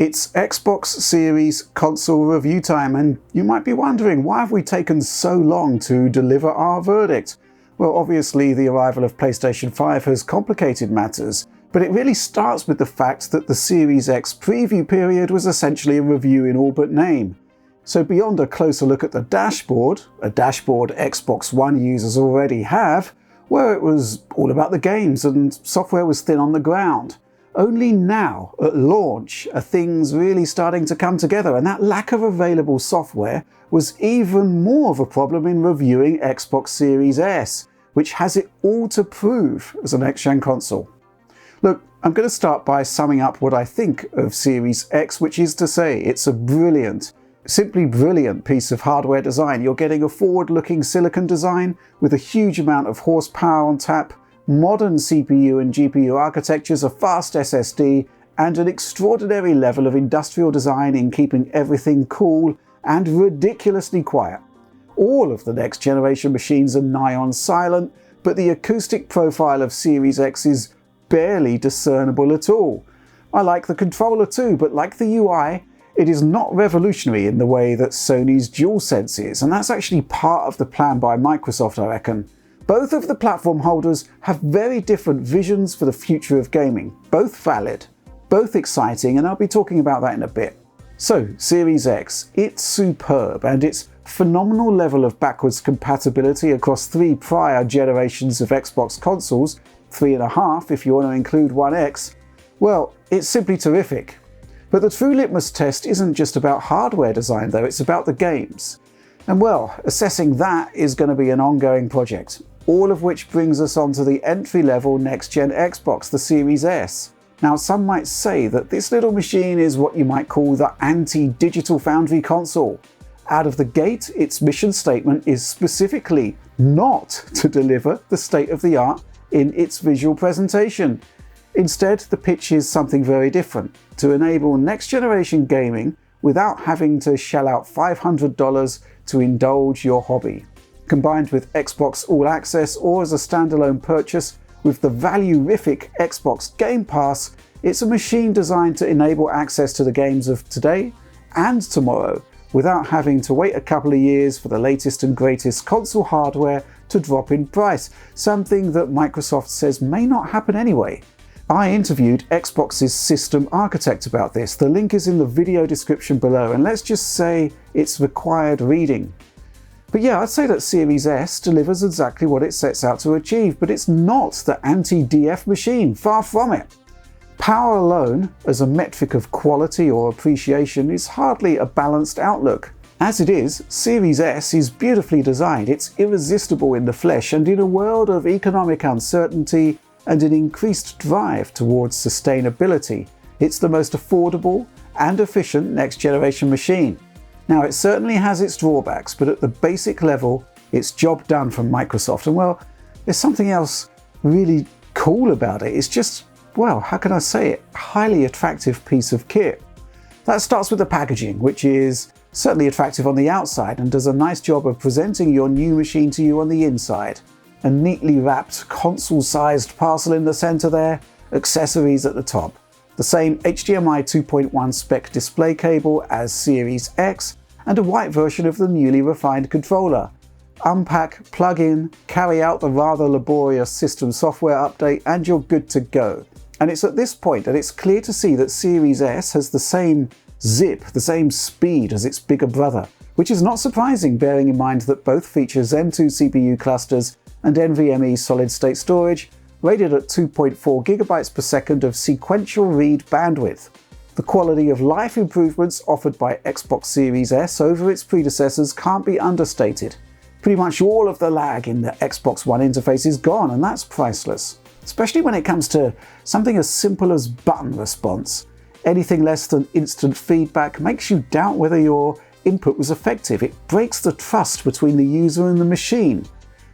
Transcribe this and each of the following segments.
It's Xbox Series console review time, and you might be wondering, why have we taken so long to deliver our verdict? Well, obviously the arrival of PlayStation 5 has complicated matters, but it really starts with the fact that the Series X preview period was essentially a review in all but name. So beyond a closer look at the dashboard, a dashboard Xbox One users already have, where it was all about the games and software was thin on the ground. Only now, at launch, are things really starting to come together, and that lack of available software was even more of a problem in reviewing Xbox Series S, which has it all to prove as a next-gen console. Look, I'm going to start by summing up what I think of Series X, which is to say it's a brilliant, simply brilliant piece of hardware design. You're getting a forward-looking silicon design with a huge amount of horsepower on tap, modern CPU and GPU architectures, a fast SSD, and an extraordinary level of industrial design in keeping everything cool and ridiculously quiet. All of the next generation machines are nigh on silent, but the acoustic profile of Series X is barely discernible at all. I like the controller too, but like the UI, it is not revolutionary in the way that Sony's DualSense is, and that's actually part of the plan by Microsoft, I reckon. Both of the platform holders have very different visions for the future of gaming, both valid, both exciting, and I'll be talking about that in a bit. So, Series X, it's superb, and its phenomenal level of backwards compatibility across 3 prior generations of Xbox consoles, 3.5 if you want to include One X, well, it's simply terrific. But the true litmus test isn't just about hardware design though, it's about the games. And well, assessing that is going to be an ongoing project. All of which brings us onto the entry-level next-gen Xbox, the Series S. Now, some might say that this little machine is what you might call the anti-digital FOundry console. Out of the gate, its mission statement is specifically not to deliver the state-of-the-art in its visual presentation. Instead, the pitch is something very different, to enable next-generation gaming without having to shell out $500 to indulge your hobby. Combined with Xbox All Access or as a standalone purchase with the value-rific Xbox Game Pass, it's a machine designed to enable access to the games of today and tomorrow without having to wait a couple of years for the latest and greatest console hardware to drop in price, something that Microsoft says may not happen anyway. I interviewed Xbox's system architect about this. The link is in the video description below, and let's just say it's required reading. But yeah, I'd say that Series S delivers exactly what it sets out to achieve, but it's not the anti-DF machine, far from it. Power alone, as a metric of quality or appreciation, is hardly a balanced outlook. As it is, Series S is beautifully designed, it's irresistible in the flesh, and in a world of economic uncertainty and an increased drive towards sustainability, it's the most affordable and efficient next-generation machine. Now, it certainly has its drawbacks, but at the basic level, it's job done from Microsoft. And well, there's something else really cool about it. It's just, well, how can I say it? Highly attractive piece of kit. That starts with the packaging, which is certainly attractive on the outside and does a nice job of presenting your new machine to you on the inside. A neatly wrapped console-sized parcel in the center there, accessories at the top. The same HDMI 2.1 spec display cable as Series X, and a white version of the newly refined controller. Unpack, plug in, carry out the rather laborious system software update, and you're good to go. And it's at this point that it's clear to see that Series S has the same zip, the same speed as its bigger brother, which is not surprising bearing in mind that both feature Zen 2 CPU clusters and NVMe solid-state storage, rated at 2.4 GB per second of sequential read bandwidth. The quality of life improvements offered by Xbox Series S over its predecessors can't be understated. Pretty much all of the lag in the Xbox One interface is gone, and that's priceless. Especially when it comes to something as simple as button response. Anything less than instant feedback makes you doubt whether your input was effective. It breaks the trust between the user and the machine.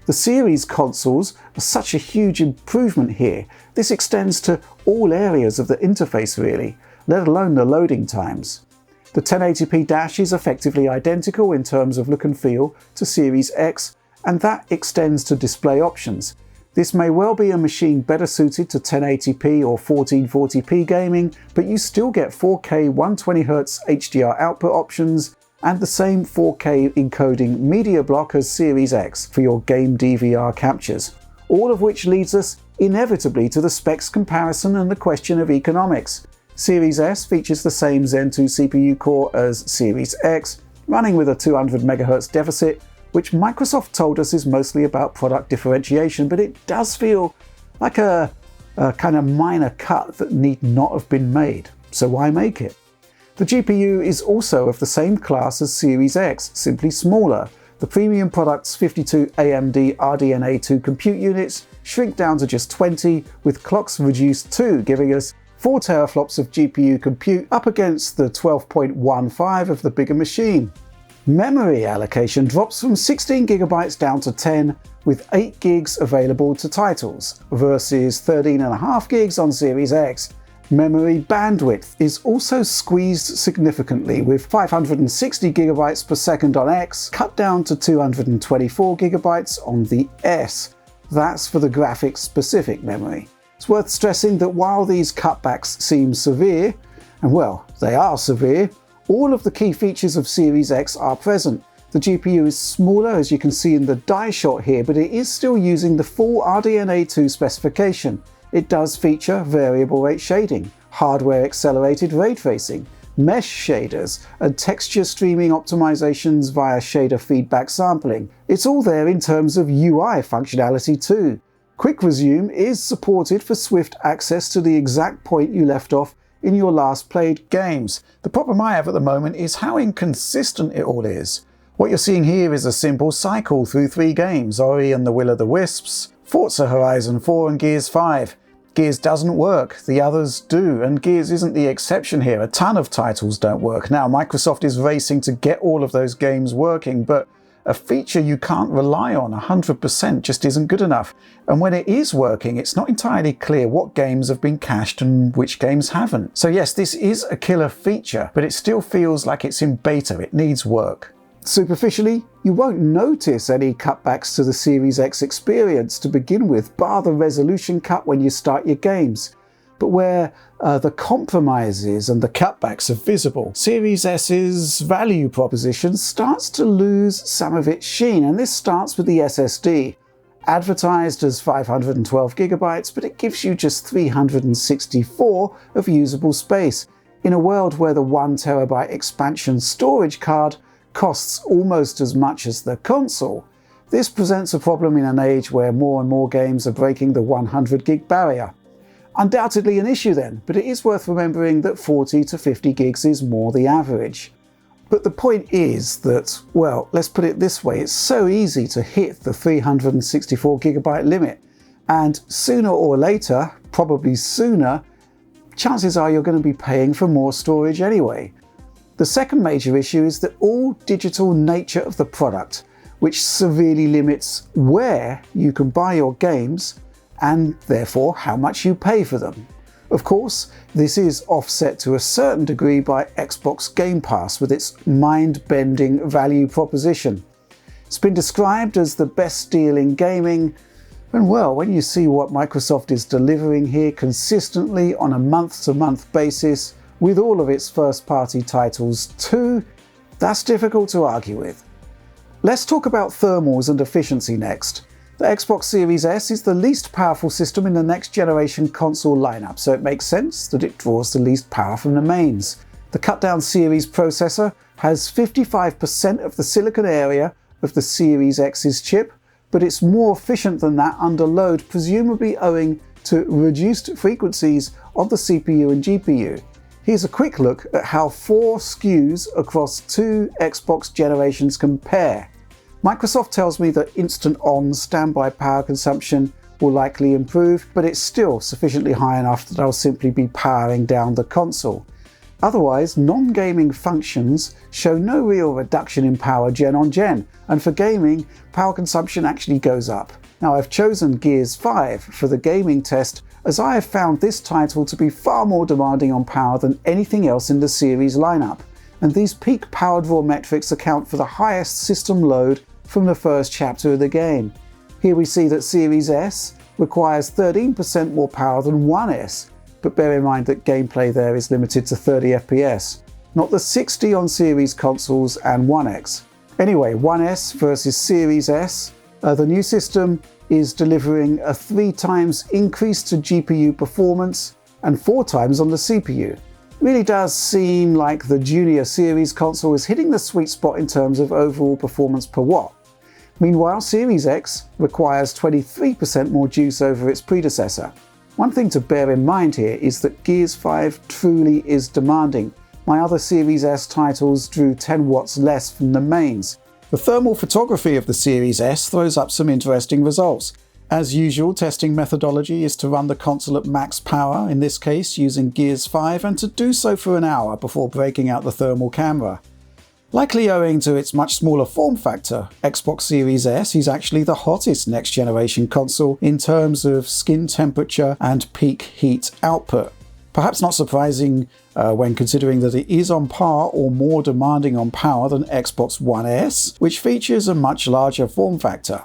The Series consoles are such a huge improvement here. This extends to all areas of the interface really, let alone the loading times. The 1080p dash is effectively identical in terms of look and feel to Series X, and that extends to display options. This may well be a machine better suited to 1080p or 1440p gaming, but you still get 4K 120Hz HDR output options and the same 4K encoding media block as Series X for your game DVR captures. All of which leads us inevitably to the specs comparison and the question of economics. Series S features the same Zen 2 CPU core as Series X, running with a 200 MHz deficit, which Microsoft told us is mostly about product differentiation, but it does feel like a kind of minor cut that need not have been made. So why make it? The GPU is also of the same class as Series X, simply smaller. The premium product's 52 AMD RDNA 2 compute units shrink down to just 20, with clocks reduced too, giving us 4 teraflops of GPU compute up against the 12.15 of the bigger machine. Memory allocation drops from 16GB down to 10, with 8 gigs available to titles, versus 13.5 gigs on Series X. Memory bandwidth is also squeezed significantly, with 560GB per second on X, cut down to 224GB on the S. That's for the graphics-specific memory. It's worth stressing that while these cutbacks seem severe, and well, they are severe, all of the key features of Series X are present. The GPU is smaller, as you can see in the die shot here, but it is still using the full RDNA 2 specification. It does feature variable rate shading, hardware accelerated ray tracing, mesh shaders, and texture streaming optimizations via shader feedback sampling. It's all there in terms of UI functionality too. Quick Resume is supported for swift access to the exact point you left off in your last played games. The problem I have at the moment is how inconsistent it all is. What you're seeing here is a simple cycle through 3 games, Ori and the Will of the Wisps, Forza Horizon 4 and Gears 5. Gears doesn't work, the others do, and Gears isn't the exception here. A ton of titles don't work. Now, Microsoft is racing to get all of those games working, but a feature you can't rely on 100% just isn't good enough. And when it is working, it's not entirely clear what games have been cached and which games haven't. So yes, this is a killer feature, but it still feels like it's in beta. It needs work. Superficially, you won't notice any cutbacks to the Series X experience to begin with, bar the resolution cut when you start your games. But where the compromises and the cutbacks are visible, Series S's value proposition starts to lose some of its sheen, and this starts with the SSD. Advertised as 512GB, but it gives you just 364 of usable space, in a world where the 1TB expansion storage card costs almost as much as the console. This presents a problem in an age where more and more games are breaking the 100GB barrier. Undoubtedly an issue then, but it is worth remembering that 40 to 50 gigs is more the average. But the point is that, well, let's put it this way, it's so easy to hit the 364GB limit, and sooner or later, probably sooner, chances are you're going to be paying for more storage anyway. The second major issue is the all-digital nature of the product, which severely limits where you can buy your games and therefore how much you pay for them. Of course, this is offset to a certain degree by Xbox Game Pass with its mind-bending value proposition. It's been described as the best deal in gaming, and well, when you see what Microsoft is delivering here consistently on a month-to-month basis with all of its first-party titles too, that's difficult to argue with. Let's talk about thermals and efficiency next. The Xbox Series S is the least powerful system in the next generation console lineup, so it makes sense that it draws the least power from the mains. The cut-down Series processor has 55% of the silicon area of the Series X's chip, but it's more efficient than that under load, presumably owing to reduced frequencies of the CPU and GPU. Here's a quick look at how 4 SKUs across 2 Xbox generations compare. Microsoft tells me that instant-on standby power consumption will likely improve, but it's still sufficiently high enough that I'll simply be powering down the console. Otherwise, non-gaming functions show no real reduction in power gen on gen, and for gaming, power consumption actually goes up. Now, I've chosen Gears 5 for the gaming test, as I have found this title to be far more demanding on power than anything else in the series lineup, and these peak power draw metrics account for the highest system load from the first chapter of the game. Here we see that Series S requires 13% more power than One S, but bear in mind that gameplay there is limited to 30 FPS, not the 60 on Series consoles and One X. Anyway, One S versus Series S, the new system is delivering a 3 times increase to GPU performance and 4 times on the CPU. Really does seem like the junior Series console is hitting the sweet spot in terms of overall performance per watt. Meanwhile, Series X requires 23% more juice over its predecessor. One thing to bear in mind here is that Gears 5 truly is demanding. My other Series S titles drew 10 watts less from the mains. The thermal photography of the Series S throws up some interesting results. As usual, testing methodology is to run the console at max power, in this case using Gears 5, and to do so for an hour before breaking out the thermal camera. Likely owing to its much smaller form factor, Xbox Series S is actually the hottest next-generation console in terms of skin temperature and peak heat output. Perhaps not surprising when considering that it is on par or more demanding on power than Xbox One S, which features a much larger form factor.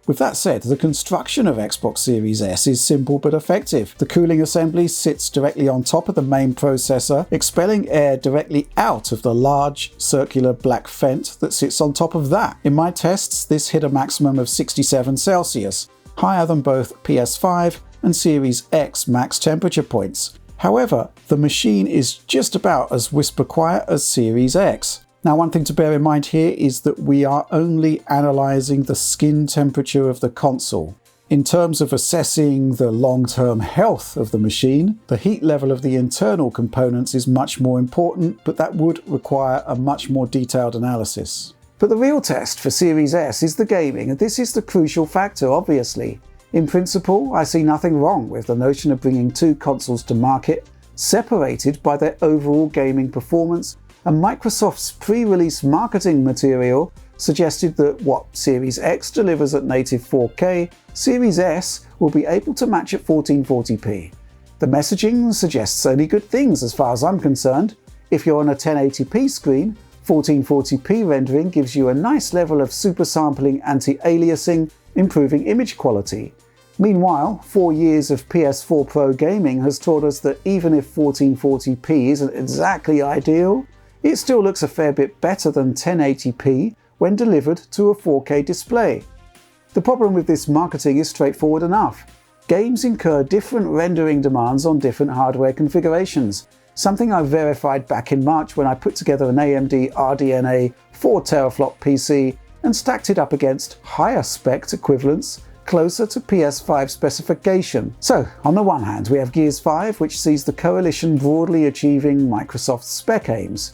With that said, the construction of Xbox Series S is simple but effective. The cooling assembly sits directly on top of the main processor, expelling air directly out of the large circular black vent that sits on top of that. In my tests, this hit a maximum of 67 Celsius, higher than both PS5 and Series X max temperature points. However, the machine is just about as whisper quiet as Series X. Now, one thing to bear in mind here is that we are only analysing the skin temperature of the console. In terms of assessing the long-term health of the machine, the heat level of the internal components is much more important, but that would require a much more detailed analysis. But the real test for Series S is the gaming, and this is the crucial factor, obviously. In principle, I see nothing wrong with the notion of bringing 2 consoles to market, separated by their overall gaming performance, and Microsoft's pre-release marketing material suggested that what Series X delivers at native 4K, Series S will be able to match at 1440p. The messaging suggests only good things as far as I'm concerned. If you're on a 1080p screen, 1440p rendering gives you a nice level of super sampling anti-aliasing, improving image quality. Meanwhile, 4 years of PS4 Pro gaming has taught us that even if 1440p isn't exactly ideal, it still looks a fair bit better than 1080p when delivered to a 4K display. The problem with this marketing is straightforward enough. Games incur different rendering demands on different hardware configurations, something I verified back in March when I put together an AMD RDNA 4 teraflop PC and stacked it up against higher spec equivalents closer to PS5 specification. So, on the one hand, we have Gears 5, which sees the coalition broadly achieving Microsoft's spec aims,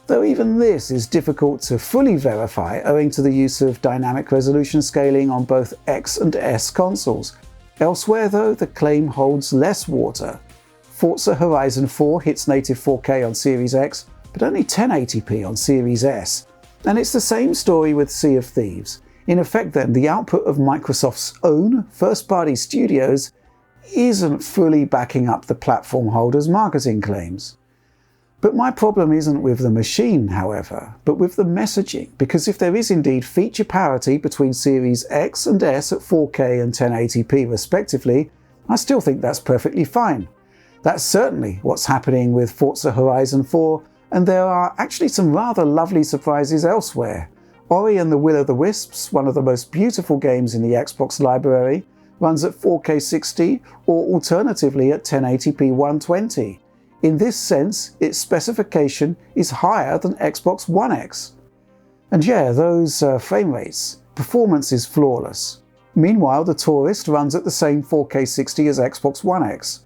though even this is difficult to fully verify owing to the use of dynamic resolution scaling on both X and S consoles. Elsewhere though, the claim holds less water. Forza Horizon 4 hits native 4K on Series X, but only 1080p on Series S. And it's the same story with Sea of Thieves. In effect then, the output of Microsoft's own first-party studios isn't fully backing up the platform holder's marketing claims. But my problem isn't with the machine, however, but with the messaging, because if there is indeed feature parity between Series X and S at 4K and 1080p respectively, I still think that's perfectly fine. That's certainly what's happening with Forza Horizon 4, and there are actually some rather lovely surprises elsewhere. Ori and the Will of the Wisps, one of the most beautiful games in the Xbox library, runs at 4K 60 or alternatively at 1080p 120. In this sense, its specification is higher than Xbox One X. And yeah, those frame rates. Performance is flawless. Meanwhile, the Tourist runs at the same 4K 60 as Xbox One X.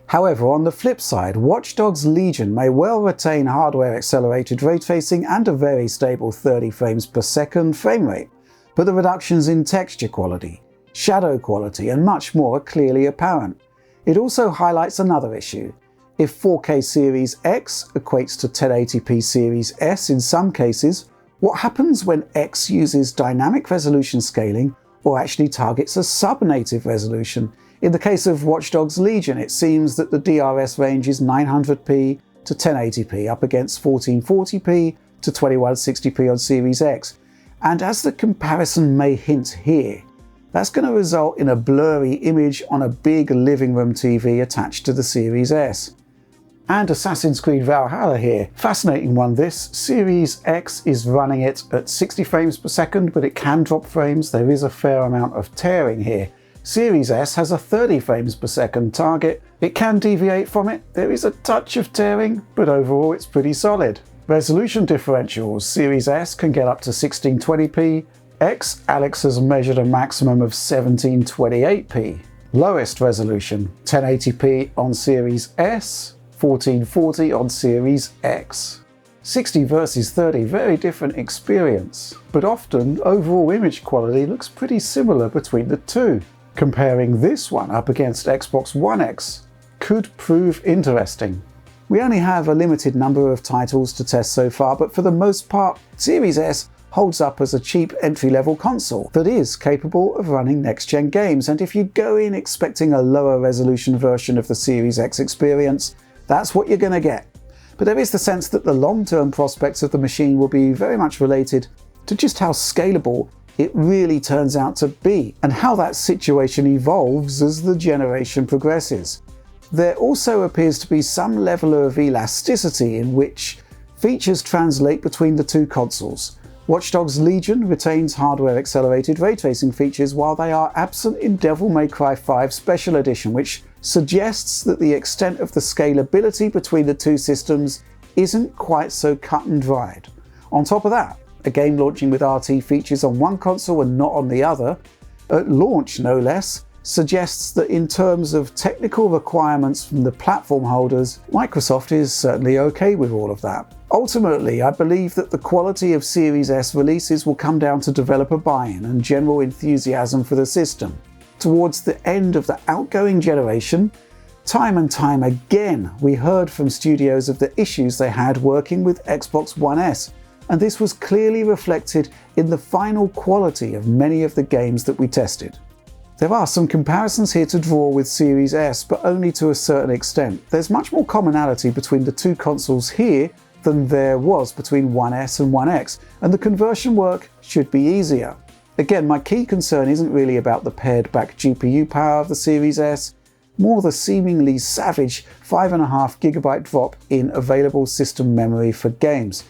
However, on the flip side, Watch Dogs Legion may well retain hardware-accelerated ray tracing and a very stable 30 frames per second frame rate, but the reductions in texture quality, shadow quality, and much more are clearly apparent. It also highlights another issue. If 4K Series X equates to 1080p Series S in some cases, what happens when X uses dynamic resolution scaling or actually targets a sub-native resolution? In the case of Watch Dogs Legion, it seems that the DRS range is 900p to 1080p up against 1440p to 2160p on Series X. And as the comparison may hint here, That's going to result in a blurry image on a big living room TV attached to the Series S. And Assassin's Creed Valhalla here. Fascinating one this. Series X is running it at 60 frames per second, but it can drop frames. There is a fair amount of tearing here. Series S has a 30 frames per second target. It can deviate from it. There is a touch of tearing, but overall it's pretty solid. Resolution differentials. Series S can get up to 1620p. Alex has measured a maximum of 1728p. Lowest resolution, 1080p on Series S, 1440 on Series X. 60 versus 30, very different experience, but often overall image quality looks pretty similar between the two. Comparing this one up against Xbox One X could prove interesting. We only have a limited number of titles to test so far, but for the most part, Series S holds up as a cheap entry-level console that is capable of running next-gen games, and if you go in expecting a lower resolution version of the Series X experience, that's what you're going to get. But there is the sense that the long-term prospects of the machine will be very much related to just how scalable it really turns out to be, and how that situation evolves as the generation progresses. There also appears to be some level of elasticity in which features translate between the two consoles. Watch Dogs Legion retains hardware-accelerated ray tracing features while they are absent in Devil May Cry 5 Special Edition, which suggests that the extent of the scalability between the two systems isn't quite so cut and dried. On top of that, a game launching with RT features on one console and not on the other, at launch no less, suggests that in terms of technical requirements from the platform holders, Microsoft is certainly okay with all of that. Ultimately, I believe that the quality of Series S releases will come down to developer buy-in and general enthusiasm for the system. Towards the end of the outgoing generation, time and time again we heard from studios of the issues they had working with Xbox One S, and this was clearly reflected in the final quality of many of the games that we tested. There are some comparisons here to draw with Series S, but only to a certain extent. There's much more commonality between the two consoles here than there was between One S and One X, and the conversion work should be easier. Again, my key concern isn't really about the pared back GPU power of the Series S, more the seemingly savage 5.5GB drop in available system memory for games.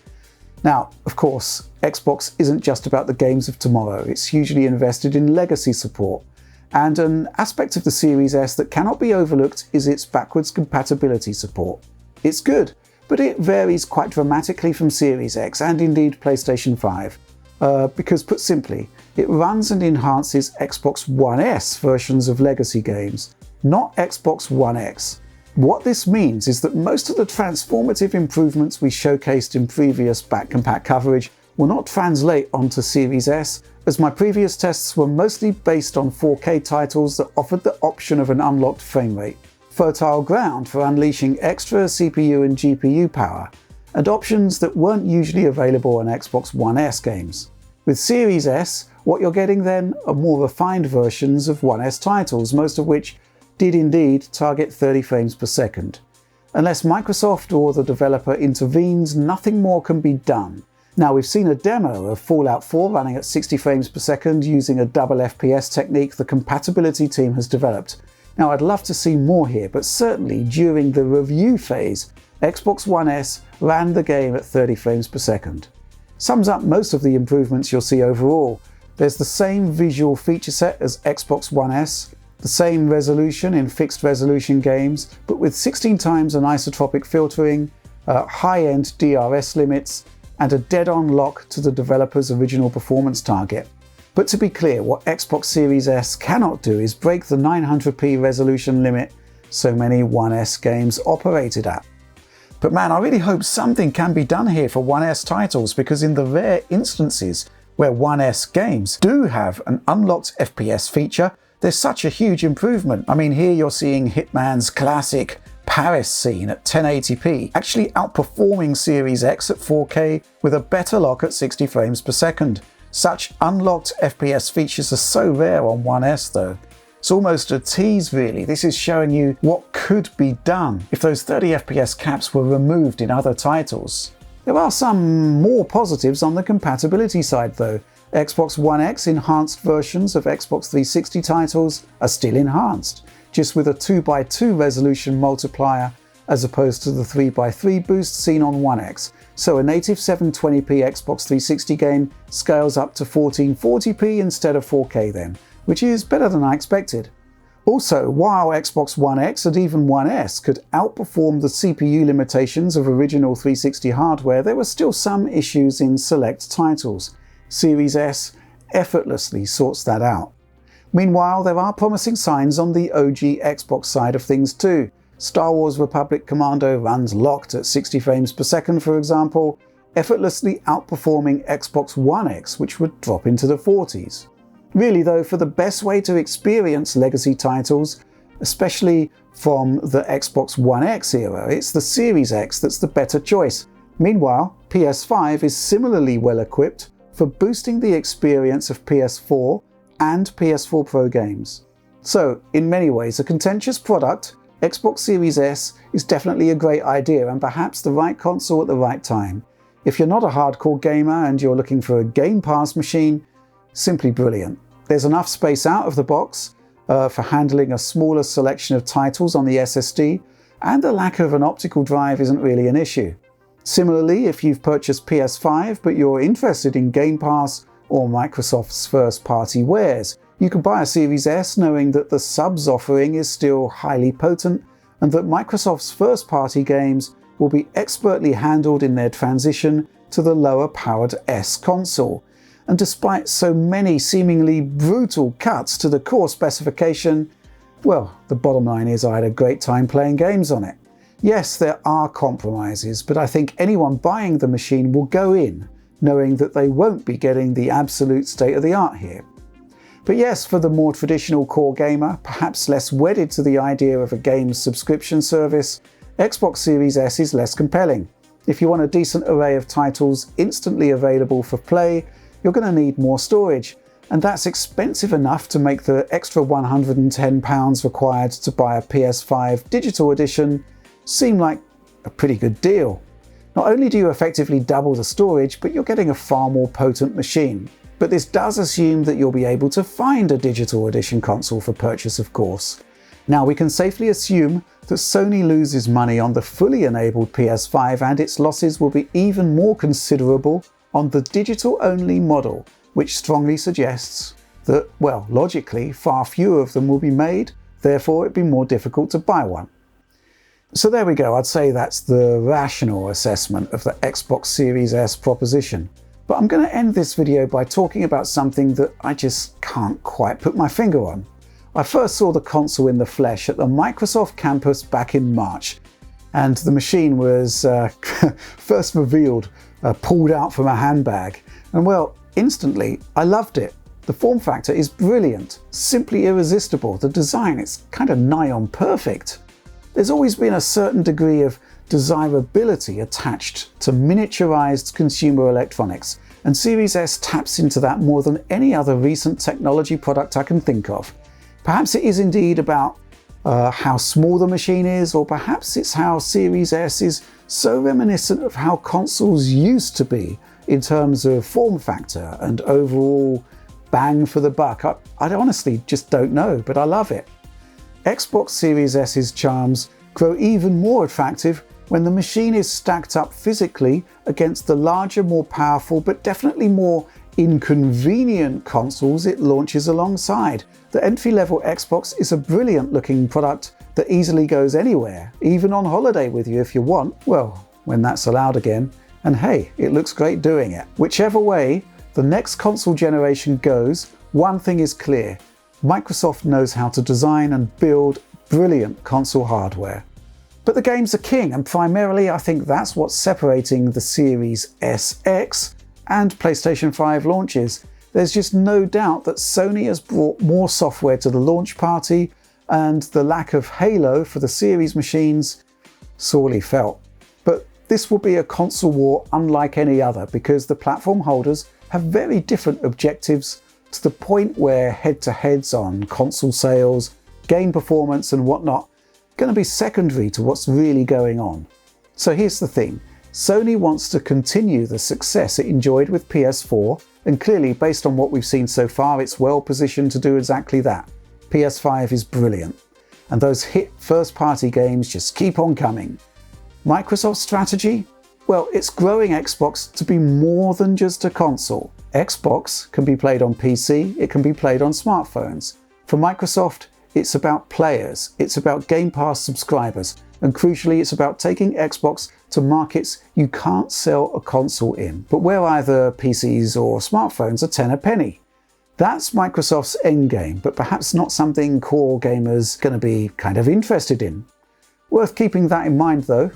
Now, of course, Xbox isn't just about the games of tomorrow, it's hugely invested in legacy support. And an aspect of the Series S that cannot be overlooked is its backwards compatibility support. It's good, but it varies quite dramatically from Series X and indeed PlayStation 5. Because put simply, it runs and enhances Xbox One S versions of legacy games, not Xbox One X. What this means is that most of the transformative improvements we showcased in previous back-compat coverage will not translate onto Series S, as my previous tests were mostly based on 4K titles that offered the option of an unlocked frame rate, fertile ground for unleashing extra CPU and GPU power, and options that weren't usually available on Xbox One S games. With Series S, what you're getting then are more refined versions of One S titles, most of which did indeed target 30 frames per second. Unless Microsoft or the developer intervenes, nothing more can be done. Now, we've seen a demo of Fallout 4 running at 60 frames per second using a double FPS technique the compatibility team has developed. Now, I'd love to see more here, but certainly during the review phase, Xbox One S ran the game at 30 frames per second. Sums up most of the improvements you'll see overall. There's the same visual feature set as Xbox One S, the same resolution in fixed resolution games, but with 16 times anisotropic filtering, high-end DRS limits, and a dead-on lock to the developer's original performance target. But to be clear, what Xbox Series S cannot do is break the 900p resolution limit so many One S games operated at. But man, I really hope something can be done here for One S titles, because in the rare instances where One S games do have an unlocked FPS feature, there's such a huge improvement. I mean, here you're seeing Hitman's classic Paris scene at 1080p, actually outperforming Series X at 4K with a better lock at 60 frames per second. Such unlocked FPS features are so rare on One S though. It's almost a tease really. This is showing you what could be done if those 30 FPS caps were removed in other titles. There are some more positives on the compatibility side though. Xbox One X enhanced versions of Xbox 360 titles are still enhanced, just with a 2x2 resolution multiplier as opposed to the 3x3 boost seen on One X, so a native 720p Xbox 360 game scales up to 1440p instead of 4K then, which is better than I expected. Also, while Xbox One X and even One S could outperform the CPU limitations of original 360 hardware, there were still some issues in select titles. Series S effortlessly sorts that out. Meanwhile, there are promising signs on the OG Xbox side of things too. Star Wars Republic Commando runs locked at 60 frames per second, for example, effortlessly outperforming Xbox One X, which would drop into the 40s. Really though, for the best way to experience legacy titles, especially from the Xbox One X era, it's the Series X that's the better choice. Meanwhile, PS5 is similarly well equipped for boosting the experience of PS4 and PS4 Pro games. So, in many ways, a contentious product, Xbox Series S is definitely a great idea and perhaps the right console at the right time. If you're not a hardcore gamer and you're looking for a Game Pass machine, simply brilliant. There's enough space out of the box for handling a smaller selection of titles on the SSD, and the lack of an optical drive isn't really an issue. Similarly, if you've purchased PS5 but you're interested in Game Pass or Microsoft's first-party wares, you can buy a Series S knowing that the subs offering is still highly potent and that Microsoft's first-party games will be expertly handled in their transition to the lower-powered S console. And despite so many seemingly brutal cuts to the core specification, well, the bottom line is I had a great time playing games on it. Yes, there are compromises, but I think anyone buying the machine will go in knowing that they won't be getting the absolute state-of-the-art here. But yes, for the more traditional core gamer, perhaps less wedded to the idea of a game's subscription service, Xbox Series S is less compelling. If you want a decent array of titles instantly available for play, you're going to need more storage, and that's expensive enough to make the extra £110 required to buy a PS5 digital edition seem like a pretty good deal. Not only do you effectively double the storage, but you're getting a far more potent machine. But this does assume that you'll be able to find a digital edition console for purchase, of course. Now, we can safely assume that Sony loses money on the fully enabled PS5, and its losses will be even more considerable on the digital-only model, which strongly suggests that, well, logically, far fewer of them will be made, therefore it'd be more difficult to buy one. So there we go, I'd say that's the rational assessment of the Xbox Series S proposition. But I'm going to end this video by talking about something that I just can't quite put my finger on. I first saw the console in the flesh at the Microsoft campus back in March, and the machine was first revealed, pulled out from a handbag, and well, instantly I loved it. The form factor is brilliant, simply irresistible. The design is kind of nigh on perfect. There's always been a certain degree of desirability attached to miniaturized consumer electronics, and Series S taps into that more than any other recent technology product I can think of. Perhaps it is indeed about how small the machine is, or perhaps it's how Series S is so reminiscent of how consoles used to be in terms of form factor and overall bang for the buck. I honestly just don't know, but I love it. Xbox Series S's charms grow even more attractive when the machine is stacked up physically against the larger, more powerful, but definitely more inconvenient consoles it launches alongside. The entry-level Xbox is a brilliant-looking product that easily goes anywhere, even on holiday with you if you want, well, when that's allowed again. And hey, it looks great doing it. Whichever way the next console generation goes, one thing is clear: Microsoft knows how to design and build brilliant console hardware. But the games are king, and primarily I think that's what's separating the Series SX and PlayStation 5 launches. There's just no doubt that Sony has brought more software to the launch party, and the lack of Halo for the Series machines sorely felt. But this will be a console war unlike any other, because the platform holders have very different objectives, to the point where head-to-heads on console sales, game performance and whatnot are going to be secondary to what's really going on. So here's the thing: Sony wants to continue the success it enjoyed with PS4 And clearly, based on what we've seen so far, it's well positioned to do exactly that. PS5 is brilliant. And those hit first-party games just keep on coming. Microsoft's strategy? Well, it's growing Xbox to be more than just a console. Xbox can be played on PC, it can be played on smartphones. For Microsoft, it's about players, it's about Game Pass subscribers, and crucially, it's about taking Xbox to markets you can't sell a console in, but where either PCs or smartphones are 10 a penny. That's Microsoft's endgame, but perhaps not something core gamers are going to be kind of interested in. Worth keeping that in mind though.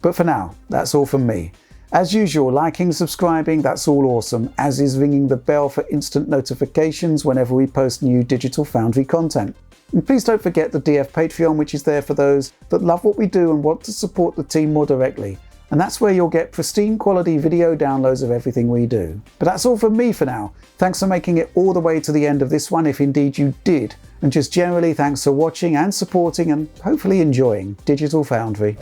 But for now, that's all from me. As usual, liking, subscribing, that's all awesome, as is ringing the bell for instant notifications whenever we post new Digital Foundry content. And please don't forget the DF Patreon, which is there for those that love what we do and want to support the team more directly. And that's where you'll get pristine quality video downloads of everything we do. But that's all from me for now. Thanks for making it all the way to the end of this one, if indeed you did. And just generally thanks for watching and supporting and hopefully enjoying Digital Foundry.